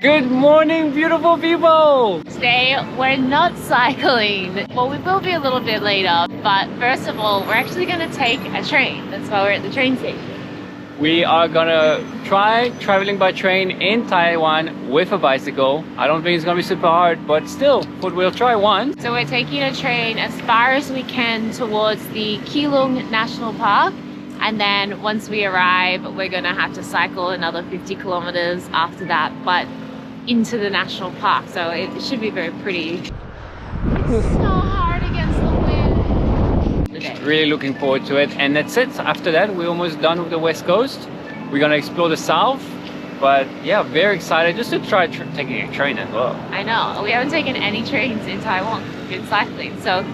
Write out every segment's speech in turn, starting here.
Good morning, beautiful people! Today we're not cycling. Well, we will be a little bit later, but first of all, we're actually going to take a train. That's why we're at the train station. We are gonna try traveling by train in Taiwan with a bicycle. I don't think it's gonna be super hard, but still, but we'll try one. So we're taking a train as far as we can towards the Keelung National Park. And then once we arrive, we're gonna have to cycle another 50 kilometers after that, but into the national park. So it should be very pretty. It's so hard against the wind. Really looking forward to it. And that's it. After that, we're almost done with the West Coast. We're gonna explore the South. But yeah, very excited just to try taking a train as well. I know. We haven't taken any trains in Taiwan. We've been cycling. So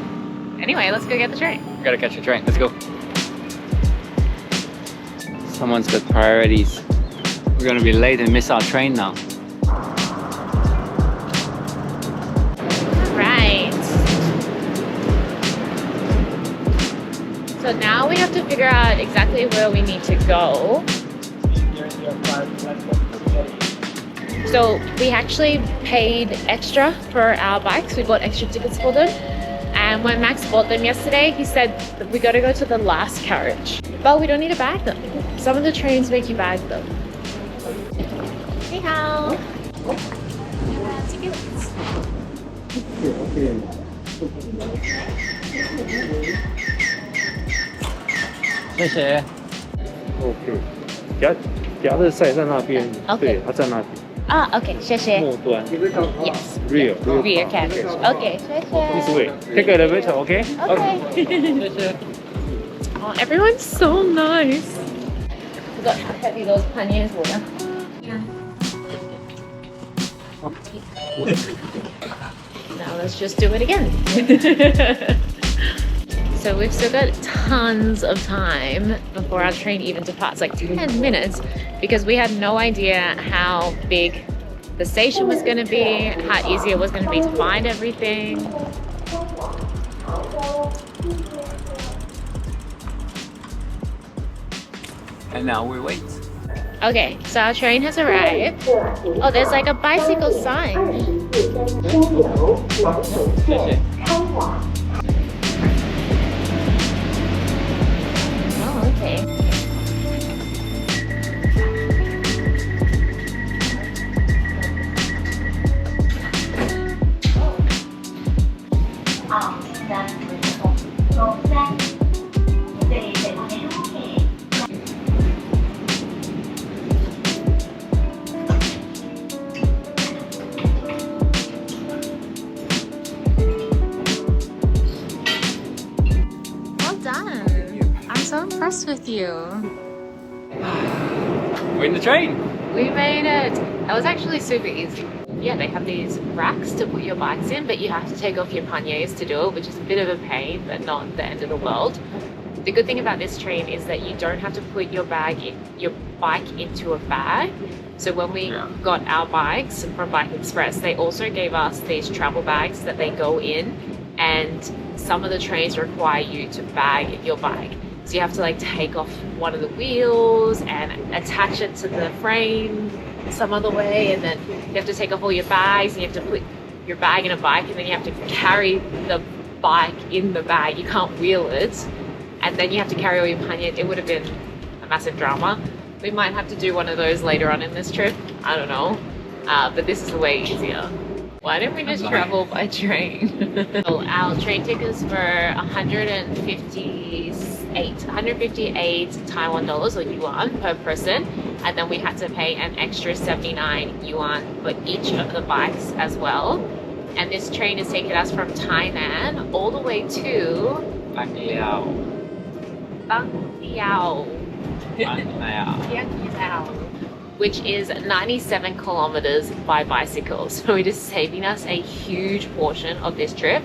anyway, let's go get the train. Gotta catch a train. Let's go. Someone's got priorities. We're gonna be late and miss our train now. Right. So now we have to figure out exactly where we need to go. So we actually paid extra for our bikes. We bought extra tickets for them. And when Max bought them yesterday, he said that we gotta go to the last carriage. But we don't need to bag them. Some of the trains make you bag them. Hey, how? Tickets. Okay. 谢谢。OK，夹的塞在那边， OK 对，它在那边 Ah, okay, 谢谢。末端。 Yes. Rear Rear carriage. Okay, 谢谢。 This way. Take an elevator, okay? Okay. 谢谢。 Oh, everyone's so nice. Look how heavy those panniers were. Now let's just do it again. So we've still got tons of time before our train even departs, like 10 minutes, because we had no idea how big the station was going to be, how easy it was going to be to find everything. And now we wait. Okay, so our train has arrived. Oh, there's like a bicycle sign. 谢谢。 Oh, okay. Well done. I'm so impressed with you. We're in the train. We made it. That was actually super easy. Yeah, they have these racks to put your bikes in, but you have to take off your panniers to do it, which is a bit of a pain, but not the end of the world. The good thing about this train is that you don't have to put your bike into a bag. So when we got our bikes from Bike Express, they also gave us these travel bags that they go in, and some of the trains require you to bag your bike. So you have to like take off one of the wheels and attach it to the frame some other way, and then you have to take off all your bags and you have to put your bag in a bike, and then you have to carry the bike in the bag. You can't wheel it, and then you have to carry all your panniers. It would have been a massive drama. We might have to do one of those later on in this trip. I don't know, but this is way easier. Why didn't we just travel by train? So our train tickets were 158 Taiwan dollars or yuan per person, and then we had to pay an extra 79 yuan for each of the bikes as well. And this train is taking us from Tainan all the way to Bacalhau. Bangtiao, which is 97 kilometers by bicycle. So it is saving us a huge portion of this trip.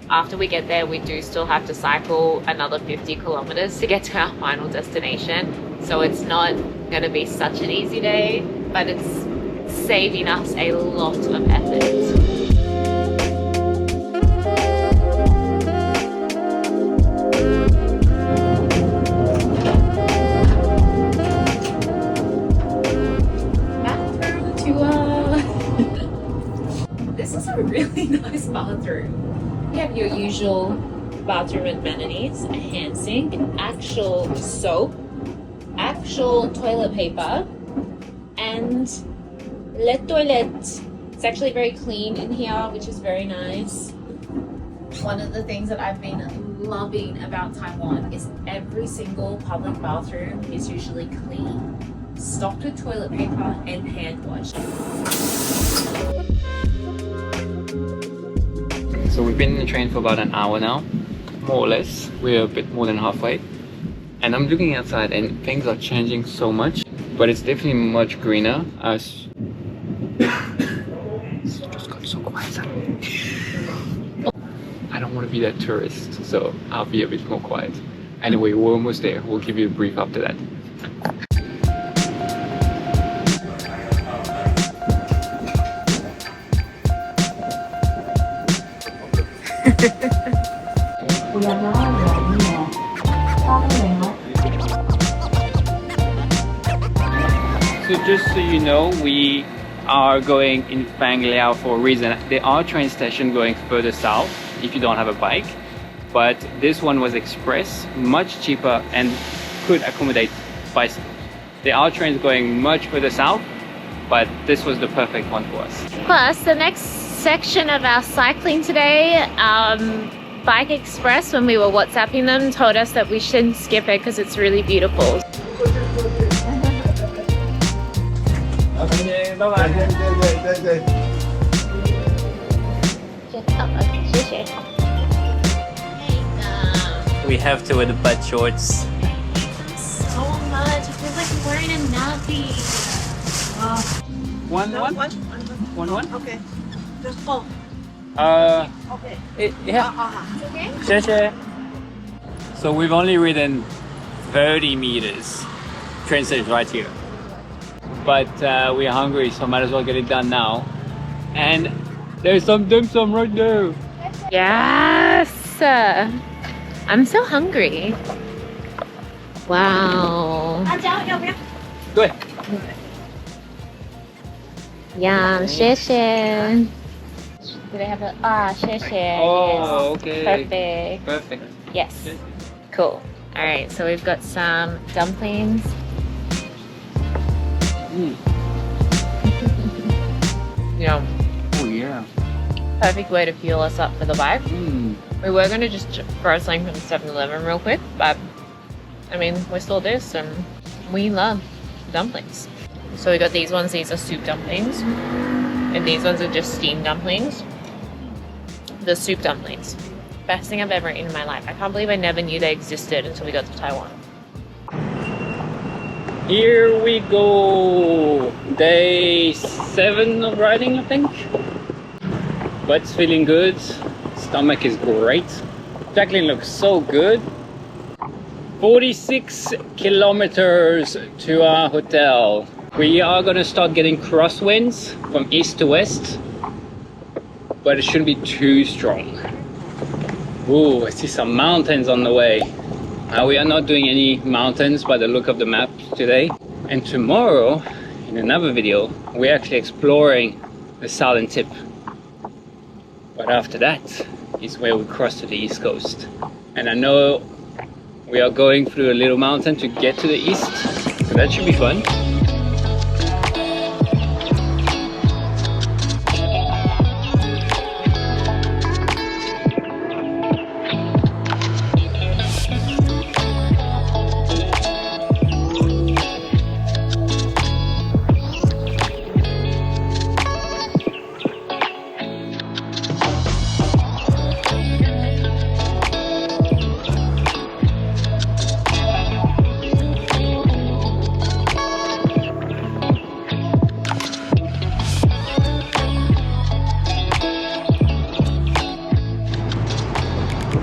After we get there, we do still have to cycle another 50 kilometers to get to our final destination. So it's not gonna be such an easy day, but it's saving us a lot of effort. also a really nice bathroom. You have your usual bathroom amenities, a hand sink, actual soap, actual toilet paper, and le toilette. It's actually very clean in here, which is very nice. One of the things that I've been loving about Taiwan is every single public bathroom is usually clean, stocked with toilet paper and hand wash. So we've been in the train for about an hour now, more or less. We're a bit more than halfway. And I'm looking outside and things are changing so much, but it's definitely much greener as... It's just got so quiet. I don't want to be that tourist, so I'll be a bit more quiet. Anyway, we're almost there. We'll give you a brief after that. So just so you know, we are going in Fangliao for a reason. There are train stations going further south if you don't have a bike, but this one was express, much cheaper, and could accommodate bicycles. There are trains going much further south, but this was the perfect one for us. Plus, the next section of our cycling today, Bike Express, when we were WhatsApping them, told us that we shouldn't skip it because it's really beautiful. Okay, bye-bye. We have to wear the butt shorts. So much. It feels like I'm wearing a nappy. One? Okay. Just full. Okay. Yeah. Okay. So we've only ridden 30 meters. Train station right here. But we're hungry, so might as well get it done now. And there's some dim sum right there. Yes! I'm so hungry. Wow. Good. Yum, 谢谢. Do they have a... Ah, 谢谢. Oh, yes. okay. Perfect. Perfect. Yes. Cool. Alright, so we've got some dumplings. Yum. Oh yeah. Perfect way to fuel us up for the bike. We were going to just throw something from 7-Eleven real quick, but I mean, we saw this and we love dumplings. So we got these ones. These are soup dumplings, and these ones are just steamed dumplings. The soup dumplings, best thing I've ever eaten in my life. I can't believe I never knew they existed until we got to Taiwan. Here we go. Day 7 of riding, I think. Butt's feeling good. Stomach is great. Jacqueline looks so good. 46 kilometers to our hotel. We are gonna start getting crosswinds from east to west, but it shouldn't be too strong. Ooh, I see some mountains on the way. We are not doing any mountains by the look of the map today. And tomorrow, in another video, we're actually exploring the southern tip. But after that is where we cross to the east coast. And I know we are going through a little mountain to get to the east, so that should be fun.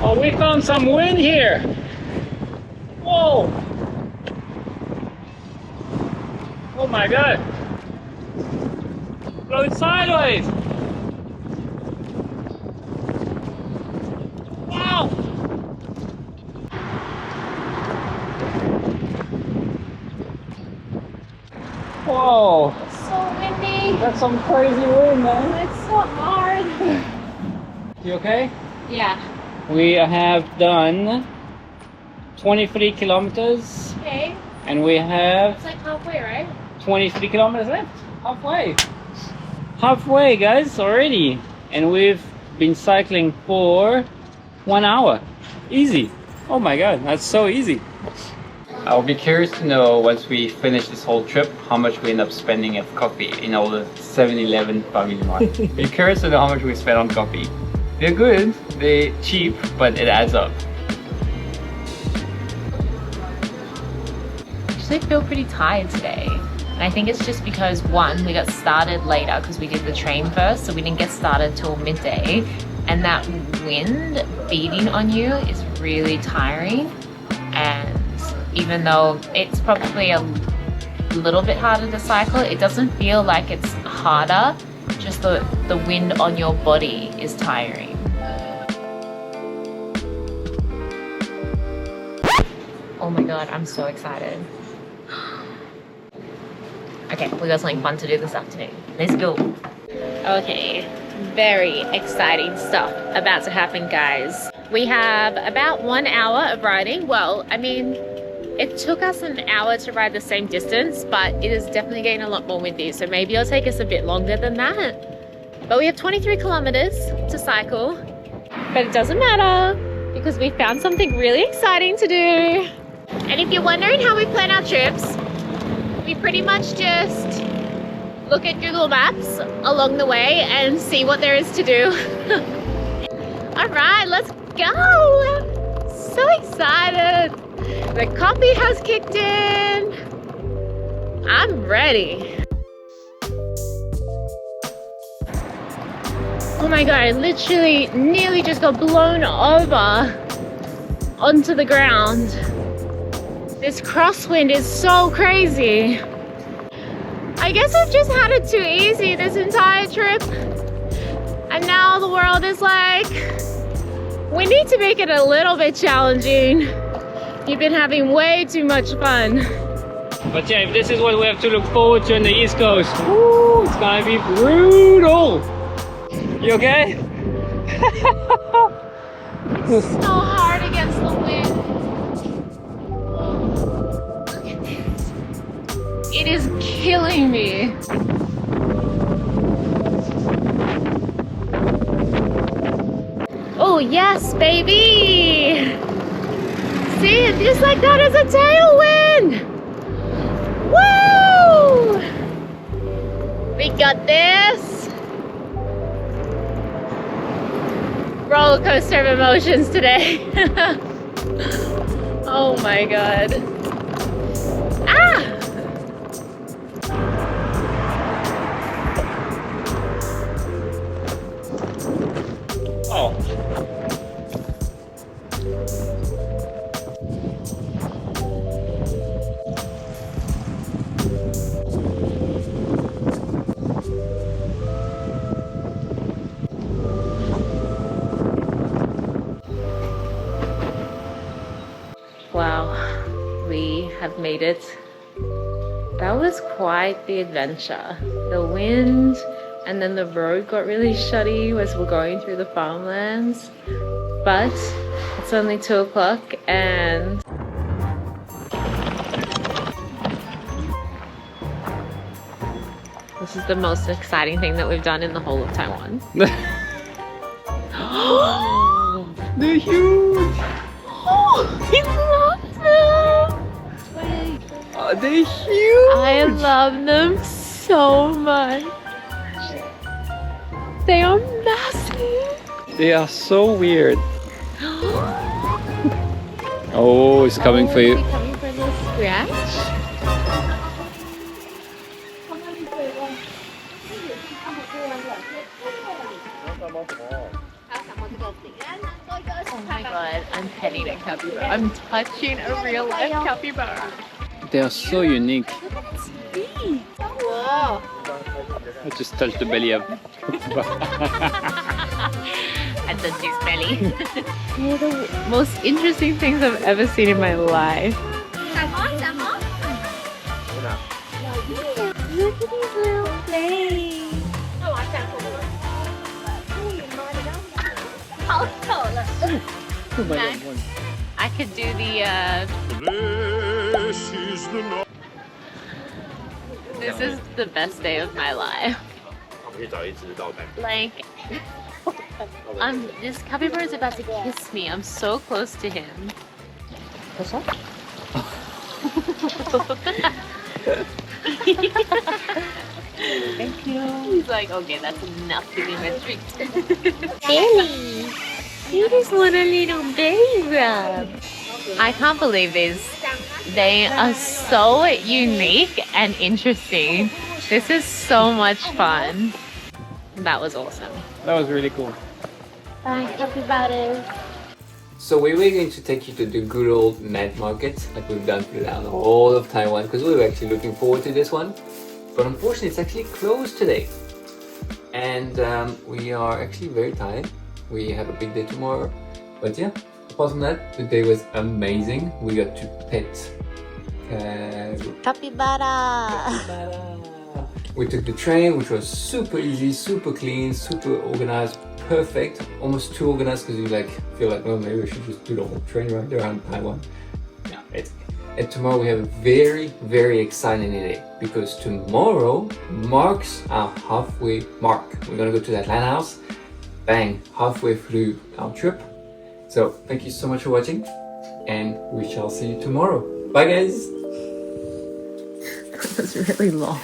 Oh, we found some wind here. Whoa. Oh my God. Blow it sideways. Wow. Whoa. So windy. That's some crazy wind, man. It's so hard. You okay? Yeah. We have done 23 kilometers. Okay. And we have It's like halfway, right? 23 kilometers left. Halfway. Halfway, guys, already. And we've been cycling for 1 hour. Easy. Oh my god, that's so easy. I'll be curious to know once we finish this whole trip how much we end up spending at coffee in all the 7-Eleven family mart. Be curious to know how much we spend on coffee. They're good, they're cheap, but it adds up. I feel pretty tired today, and I think it's just because one, we got started later because we did the train first, so we didn't get started till midday, and that wind beating on you is really tiring. And even though it's probably a little bit harder to cycle, it doesn't feel like it's harder, just the wind on your body is tiring. Oh my god, I'm so excited. Okay, we got something fun to do this afternoon. Let's go. Okay, very exciting stuff about to happen, guys. We have about 1 hour of riding. Well, I mean, it took us an hour to ride the same distance, but it is definitely getting a lot more windy, so maybe it'll take us a bit longer than that. But we have 23 kilometers to cycle, but it doesn't matter because we found something really exciting to do. And if you're wondering how we plan our trips, we pretty much just look at Google Maps along the way and see what there is to do. All right, let's go. So excited. The coffee has kicked in. I'm ready. Oh my god, I literally nearly just got blown over onto the ground. This crosswind is so crazy. I guess I've just had it too easy this entire trip. And now the world is like, we need to make it a little bit challenging. You've been having way too much fun. But yeah, if this is what we have to look forward to on the East Coast, woo, it's gonna be brutal. You okay? It's so hard against the wind. Look at this. It is killing me. Oh yes, baby! See, just like that is a tailwind! Woo! We got this! Roller coaster of emotions today. Oh my god. Ah! Oh. Wow, we have made it. That was quite the adventure. The wind and then the road got really shutty as we're going through the farmlands. But it's only 2 o'clock and this is the most exciting thing that we've done in the whole of Taiwan. They're huge! Oh, I love them! Oh, they're huge! I love them so much. They are massive. They are so weird. Oh, it's coming for you. Is he coming for a little scratch? Oh my god, I'm petting a capybara. I'm touching a real life capybara. They are so unique. Look at its feet. Whoa. I just touched the belly of. And that's his belly. They're the most interesting things I've ever seen in my life. Look at these little things. I could do the this is the best day of my life. Like, this capybara is about to kiss me. I'm so close to him. Thank you. He's like, okay, that's enough to be my treat. Billy, you just want a little belly rub. I can't believe these. They are so unique and interesting. This is so much fun. That was awesome. That was really cool. Bye, capybaras. So we were going to take you to the good old night market, like we've done throughout the whole of Taiwan, because we were actually looking forward to this one. But unfortunately, it's actually closed today. And we are actually very tired. We have a big day tomorrow. But yeah, apart from that, the day was amazing. We got to pet Capybara. We took the train, which was super easy, super clean, super organized, perfect. Almost too organized because you like feel like, well, maybe we should just do the whole train right around Taiwan. Yeah, and tomorrow we have a very, very exciting day because tomorrow marks our halfway mark. We're gonna go to that land house, bang, halfway through our trip. So thank you so much for watching, and we shall see you tomorrow. Bye, guys. That was really long.